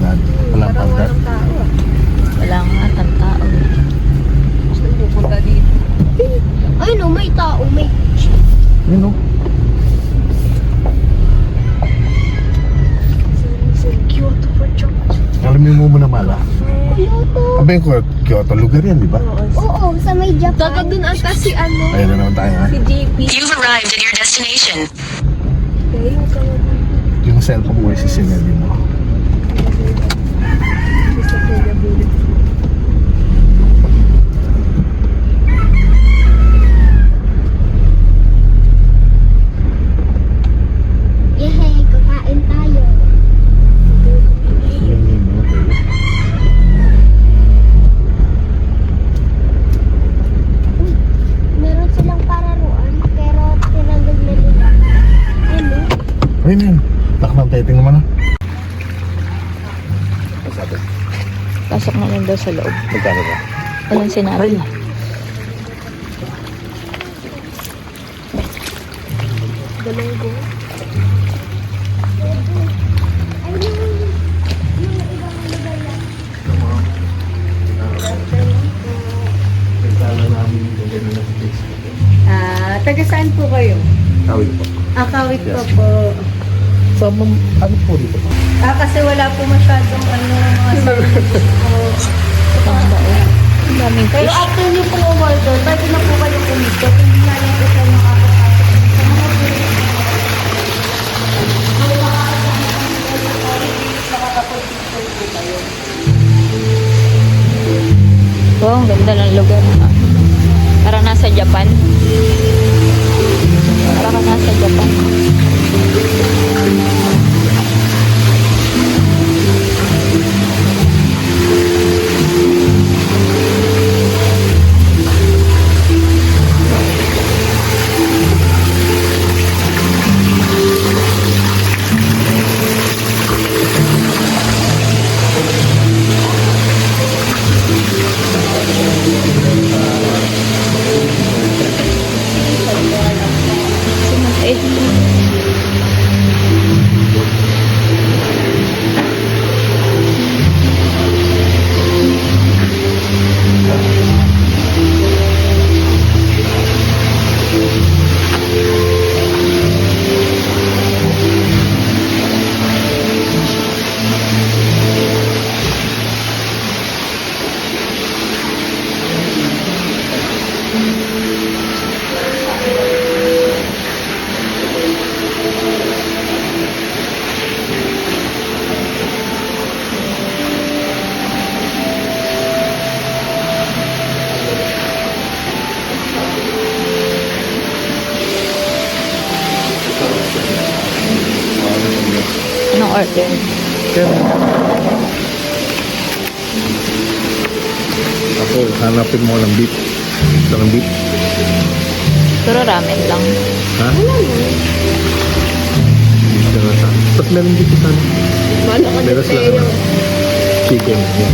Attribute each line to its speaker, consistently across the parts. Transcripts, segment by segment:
Speaker 1: agad. Walang
Speaker 2: Parang
Speaker 1: pagkat.
Speaker 2: walang tao ah.
Speaker 3: Wala nga ang tao.
Speaker 2: Gusto mo pupunta dito.
Speaker 4: Ay no, may tao, may...
Speaker 1: Yun o.
Speaker 2: Kyoto for chocolate.
Speaker 1: Alam niyo mo muna mala.
Speaker 4: Kyoto.
Speaker 1: Sabi ko, Kyoto lugar yan, di ba?
Speaker 4: Oo, sa may Japan.
Speaker 2: Dagat dun ata si ano.
Speaker 1: Ayun na naman tayo ha.
Speaker 2: Si JP.
Speaker 5: You've arrived at your destination.
Speaker 2: Kaya yung kawalan.
Speaker 1: Yung cellphone ko si sinali mo.
Speaker 2: Gusto ko yung bullet.
Speaker 4: Yehey, kakain tayo. Uy, meron silang pararuan, pero tinanggal na nila. Ano?
Speaker 1: Ayun yan. Lakman teting naman ha. Sabi,
Speaker 3: Pasok na lang daw sa loob.
Speaker 1: magkano ba?
Speaker 3: Walang sinabi.
Speaker 2: Galonggo.
Speaker 4: Ay, yung ibang lugar yan.
Speaker 1: Nagkala namin yung ganyan na Facebook.
Speaker 2: Taga saan po kayo?
Speaker 1: Tawid po.
Speaker 2: Kawit
Speaker 1: Yes.
Speaker 2: po.
Speaker 1: Sa ano po dito po?
Speaker 2: Kasi wala po masyadong mga service po.
Speaker 3: Ang dao. Ang daming
Speaker 2: Pero
Speaker 3: fish.
Speaker 2: after niyo po umorder, pwede na po kayo kumikot. Hindi na lang po siya makakapasok. Sa mga
Speaker 3: Wow, ang ganda ng lugar. Parang nasa Japan. Parang ka nasa Japan. Eh, anong order?
Speaker 1: Ako, hanapin mo ng beef. Gusto ng beef?
Speaker 3: Puro ramen lang.
Speaker 1: Ha? Tapos meron dito sa meron sila naman. Chicken. Yan.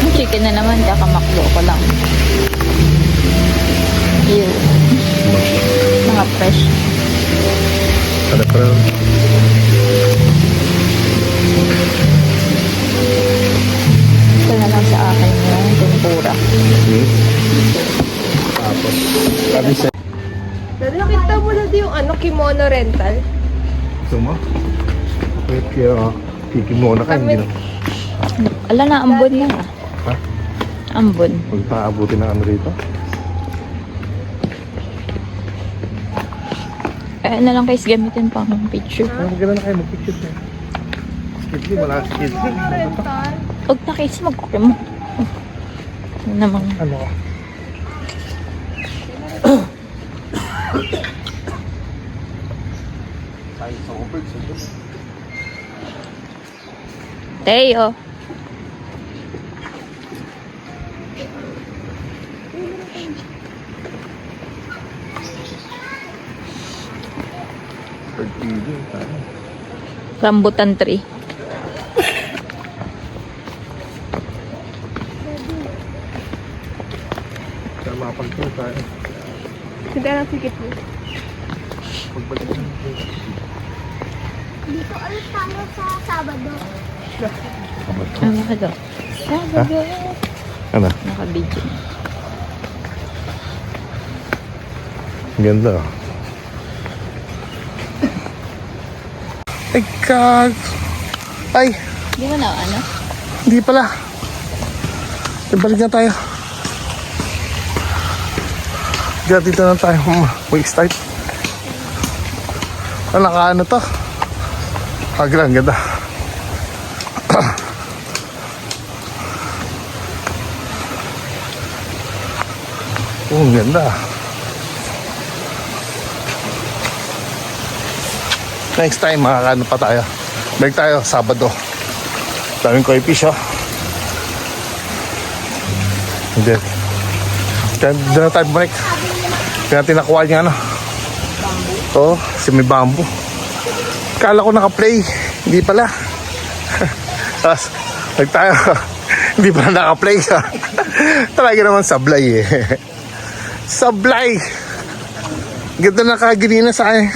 Speaker 3: Yung chicken na naman, tsaka makdo ko lang. Ew. Mga fresh.
Speaker 1: Sarap rin.
Speaker 3: Ito na lang sa akin yung tempura.
Speaker 1: Tapos, sabi sa...
Speaker 2: Nakita mo na yung kimono rental?
Speaker 1: Gusto mo? Wait, kaya kikimona ka, hindi na.
Speaker 3: Ala na, ambon na.
Speaker 1: Ha?
Speaker 3: Ambon.
Speaker 1: Huwag paabutin ng ano rito.
Speaker 3: Eh, na lang guys, gamitin pang picture.
Speaker 1: Ang gano'n na kayo mag-picture na. Skidly, malakas skidly.
Speaker 2: Rental?
Speaker 3: Huwag na guys, mag-okay mo. Ano naman.
Speaker 1: Ano?
Speaker 3: Teo. Rambutan tree.
Speaker 1: Tama pag ito tayo.
Speaker 2: Hindi na sikit mo.
Speaker 1: Pagbalik ng
Speaker 4: Dito ulit tayo sa Sabado.
Speaker 3: Avocado. Sabado.
Speaker 1: Ano?
Speaker 3: Naka-video.
Speaker 1: Ang ganda. Ay, kag... Ay,
Speaker 3: Di ba na ano?
Speaker 1: hindi pala. Balik na tayo. Dito na tayo. Quick start. Naka-ano to? Agla, ang ganda. Ang ganda. Next time, makakaano pa tayo. Balik tayo, Sabado. Daming koi fish, oh. Hindi. Diyan na tayo bumalik. Kaya natin nakuha niya, ano. Oo, si may bamboo. Kala ko naka-play. Hindi pala. Tapos, balik tayo. Hindi pala naka-play. Talaga naman sablay, eh. Sablay! Ganda na kaginina sa akin.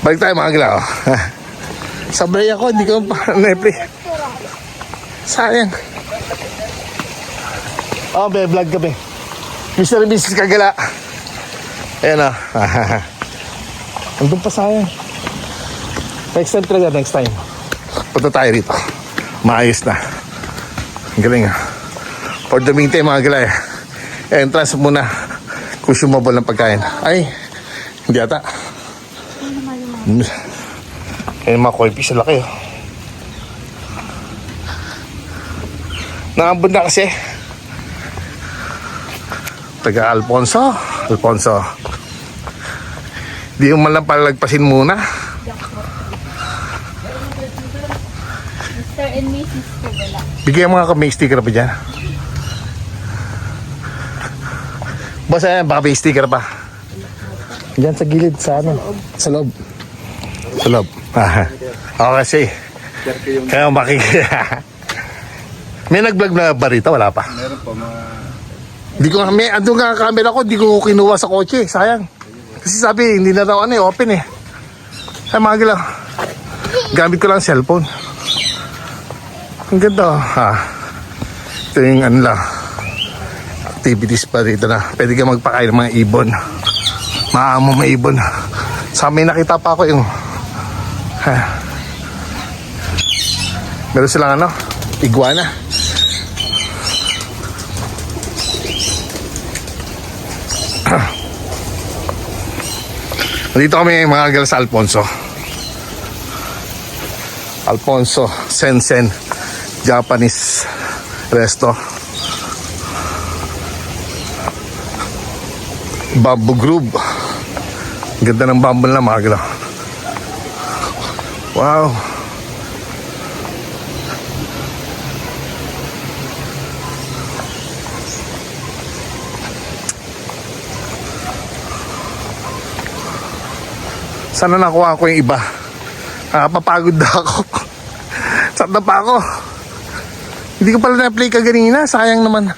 Speaker 1: Balik tayo mga gila, oh. Sablay ako, hindi ko pa na-play. Sayang. Oh, be, vlog ka, be. Mr. and Mrs. Kagala. Ayan, oh. Andun pa sayang. Next time talaga, next time. Punta tayo rito. Maayos na. Ang galing, ah. For the meantime, mga gila, eh. Entrance muna. Consumable ng pagkain. Ay, hindi ata. Ayan, mga koi fish, laki, oh. Nakambun na kasi. Taga Alfonso. Di mo man lang palagpasin muna.
Speaker 3: Mr. and Mrs. Kagala.
Speaker 1: Bigyan mga may sticker pa dyan. Boss, ayan, baka may sticker pa. Diyan sa gilid, sa ano? Sa loob. Sa loob. Ako kasi. Kaya makikita. May nag-vlog na ba rito? Wala pa.
Speaker 6: Meron po mga...
Speaker 1: Di ko nga, may andun nga ang camera ko, di ko kinuha sa kotse. Sayang. Kasi sabi, hindi na daw ano eh, open eh. Ay, mga gila. Gamit ko lang cellphone. Ang ganda, ha. Ito yung ano lang. Activities pa rito na. Pwede ka magpakain ng mga ibon. Maamo mga ibon. Sa amin nakita pa ako yung... Ha. Meron silang ano, iguana. Dito kami mga gal sa Alfonso Sensen Japanese resto. Bamboo Grove. Ganda ng bamboo na mga gal. Wow. Sana nakuha ko yung iba. Papagod na ako. Sat na pa ako. Hindi ko pala na-play kaganina. Sayang naman.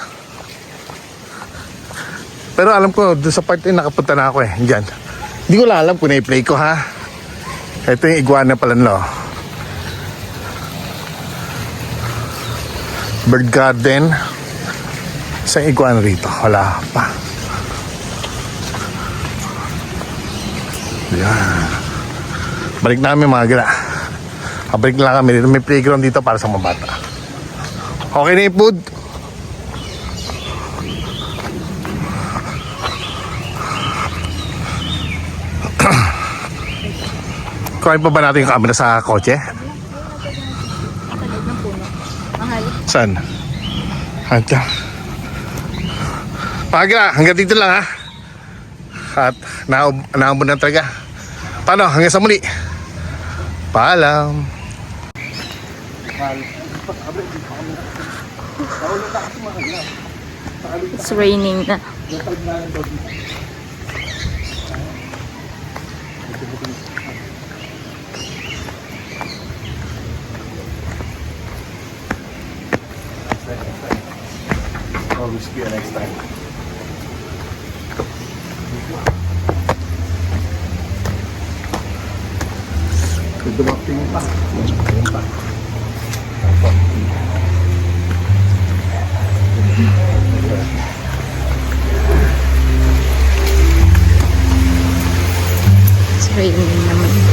Speaker 1: Pero alam ko, doon sa part na nakapunta na ako eh. Diyan. Hindi ko lang alam kung na-play ko, ha. Ito yung iguana pala nila. Bird garden. Sa iguana rito. Wala pa. Yan. Balik namin mga gila. Balik na lang kami dito. May playground dito para sa mga bata. Okay na yung food. Kuhain pa ba natin yung camera sa kotse?
Speaker 3: Mahal.
Speaker 1: Saan? Hanta. Mga gila, hanggang dito lang, ha. At naambon na talaga. Paano? Hanggang sa muli. Paalam.
Speaker 3: It's raining na.
Speaker 1: Always be next time. Dumating pa. po.
Speaker 3: It's raining naman.